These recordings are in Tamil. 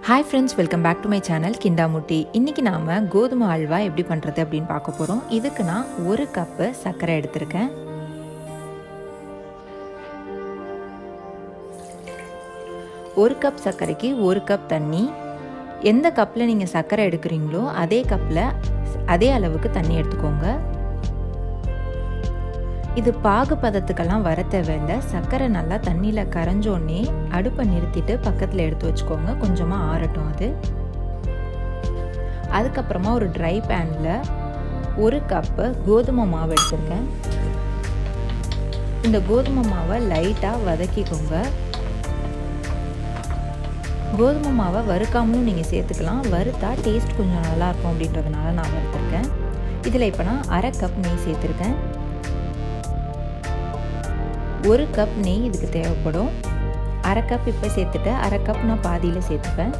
Hi friends, welcome back to my channel Kindamutti. இன்னைக்கு நாம கோதுமை அல்வா எப்படி பண்றது அப்படினு பார்க்க போறோம். இதுக்கு நான் 1 கப் சர்க்கரை எடுத்துர்க்கேன். 1 கப் சர்க்கரைக்கு 1 கப் தண்ணி. எந்த கப்ல நீங்க சர்க்கரை எடுக்கறீங்களோ அதே கப்ல அதே அளவுக்கு தண்ணி எடுத்துக்கோங்க. இது பாகு பதத்துக்கெல்லாம் வர தேவையில்லை. சர்க்கரை நல்லா தண்ணியில் கரைஞ்சோடனே அடுப்பை நிறுத்திட்டு பக்கத்தில் எடுத்து வச்சுக்கோங்க. கொஞ்சமாக ஆறட்டும் அது. அதுக்கப்புறமா ஒரு ட்ரை பேனில் 1 கப்பு கோதுமை மாவு எடுத்துருக்கேன். இந்த கோதுமை மாவை லைட்டாக வதக்கிக்கோங்க. கோதுமை மாவை வறுக்காமலும் நீங்கள் சேர்த்துக்கலாம். வறுத்தா டேஸ்ட் கொஞ்சம் நல்லாயிருக்கும் அப்படின்றதுனால நான் வறுத்துருக்கேன். இதில் இப்போ நான் 1/2 கப் நெய் சேர்த்துருக்கேன். 1 கப் நெய் இதுக்கு தேவைப்படும். 1/2 கப் இப்போ சேர்த்துட்டு 1/2 கப் நான் பாதியில் சேர்த்துப்பேன்.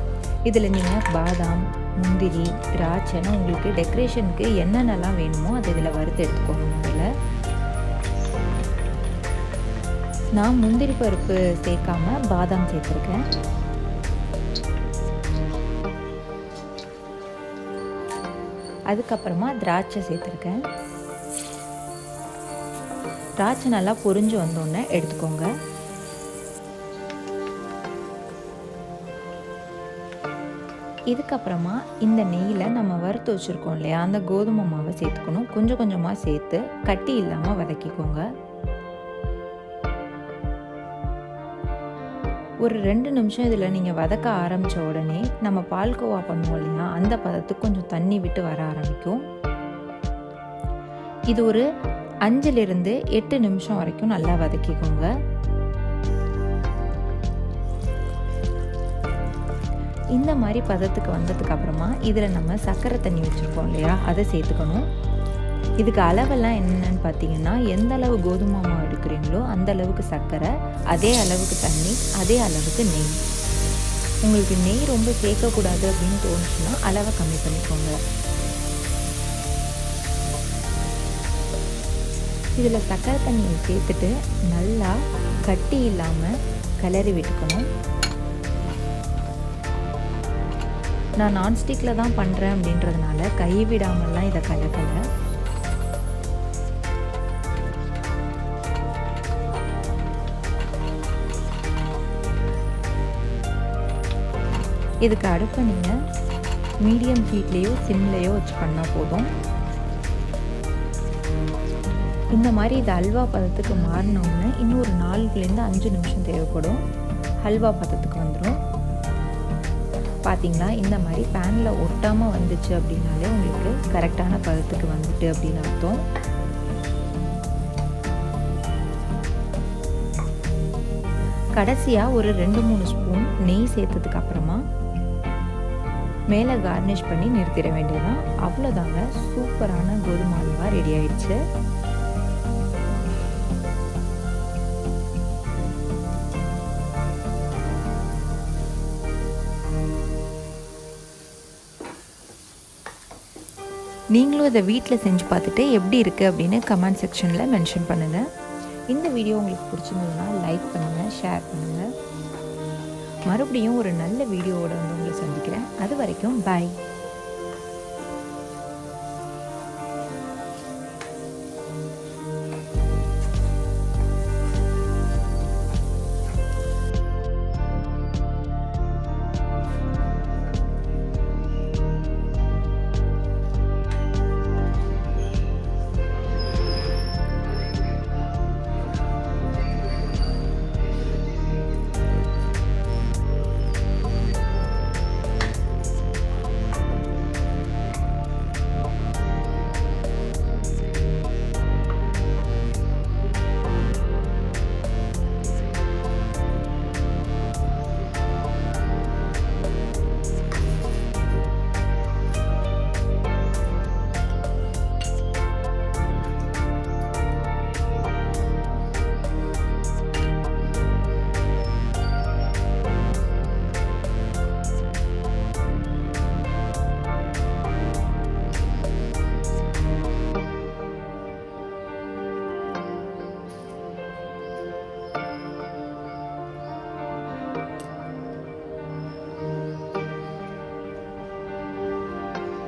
இதில் நீங்கள் பாதாம், முந்திரி, திராட்சைன்னு உங்களுக்கு டெக்கரேஷனுக்கு என்னென்னலாம் வேணுமோ அதை இதில் வறுத்து எடுத்துக்கோங்க. முதல்ல நான் முந்திரி பருப்பு சேர்க்காம பாதாம் சேர்த்துருக்கேன். அதுக்கப்புறமா திராட்சை சேர்த்துருக்கேன். திராட்சை நல்லா பொரிஞ்சு வந்தோடனே எடுத்துக்கோங்க. இதுக்கப்புறமா இந்த நெய்யில் நம்ம வறுத்து வச்சுருக்கோம் இல்லையா, அந்த கோதுமை மாவை சேர்த்துக்கணும். கொஞ்சம் கொஞ்சமாக சேர்த்து கட்டி இல்லாமல் வதக்கிக்கோங்க. ஒரு 2 நிமிஷம் இதில் நீங்கள் வதக்க ஆரம்பித்த உடனே நம்ம பால்கோவா பண்ணுவோம் இல்லையா, அந்த பதத்துக்கு கொஞ்சம் தண்ணி விட்டு வர ஆரம்பிக்கும். இது ஒரு 5லிருந்து 8 நிமிஷம் வரைக்கும் நல்லா வதக்கிக்கோங்க. இந்த மாதிரி பதத்துக்கு வந்ததுக்கு அப்புறமா இதில் நம்ம சர்க்கரை தண்ணி வச்சுருக்கோம் இல்லையா, அதை சேர்த்துக்கணும். இதுக்கு அளவெல்லாம் என்னென்னு பார்த்தீங்கன்னா, எந்த அளவு கோதுமை மாவு எடுக்கிறீங்களோ அந்த அளவுக்கு சர்க்கரை, அதே அளவுக்கு தண்ணி, அதே அளவுக்கு நெய். உங்களுக்கு நெய் ரொம்ப சேர்க்கக்கூடாது அப்படின்னு தோணுச்சுன்னா அளவை கம்மி பண்ணிக்கோங்க. இதில் சர்க்கரை தண்ணியை சேர்த்துட்டு நல்லா கட்டி இல்லாமல் கிளறி விட்டுக்கணும். நான் நான்ஸ்டிக்கில் தான் பண்ணுறேன் அப்படின்றதுனால கை விடாமல்லாம் இதை கலக்கலை. இதுக்கு அடுப்பை நீங்கள் மீடியம் ஹீட்லேயோ சிம்லேயோ வச்சு பண்ணால் போதும். இந்த மாதிரி இது ஹல்வா பதத்துக்கு மாறினோன்னு இன்னும் ஒரு 4லேருந்து 5 நிமிஷம் தேவைப்படும். ஹல்வா பதத்துக்கு வந்துடும். பார்த்தீங்களா, இந்த மாதிரி பேனில் ஒட்டாமல் வந்துச்சு அப்படின்னாலே உங்களுக்கு கரெக்டான பதத்துக்கு வந்துட்டு அப்படின்னு அர்த்தம். கடைசியாக ஒரு 2-3 ஸ்பூன் நெய் சேர்த்ததுக்கு அப்புறமா மேலே கார்னிஷ் பண்ணி நிறுத்திட வேண்டியதான். அவ்வளோதாங்க, சூப்பரான கோதுமை அல்வா ரெடி ஆயிடுச்சு. நீங்களும் இதை வீட்டில் செஞ்சு பார்த்துட்டு எப்படி இருக்குது அப்படின்னு கமெண்ட் செக்ஷனில் மென்ஷன் பண்ணுங்கள். இந்த வீடியோ உங்களுக்கு பிடிச்சிருந்ததுன்னா லைக் பண்ணுங்கள், ஷேர் பண்ணுங்கள். மறுபடியும் ஒரு நல்ல வீடியோவோட வந்து உங்களை சந்திக்கிறேன். அது வரைக்கும் பாய்.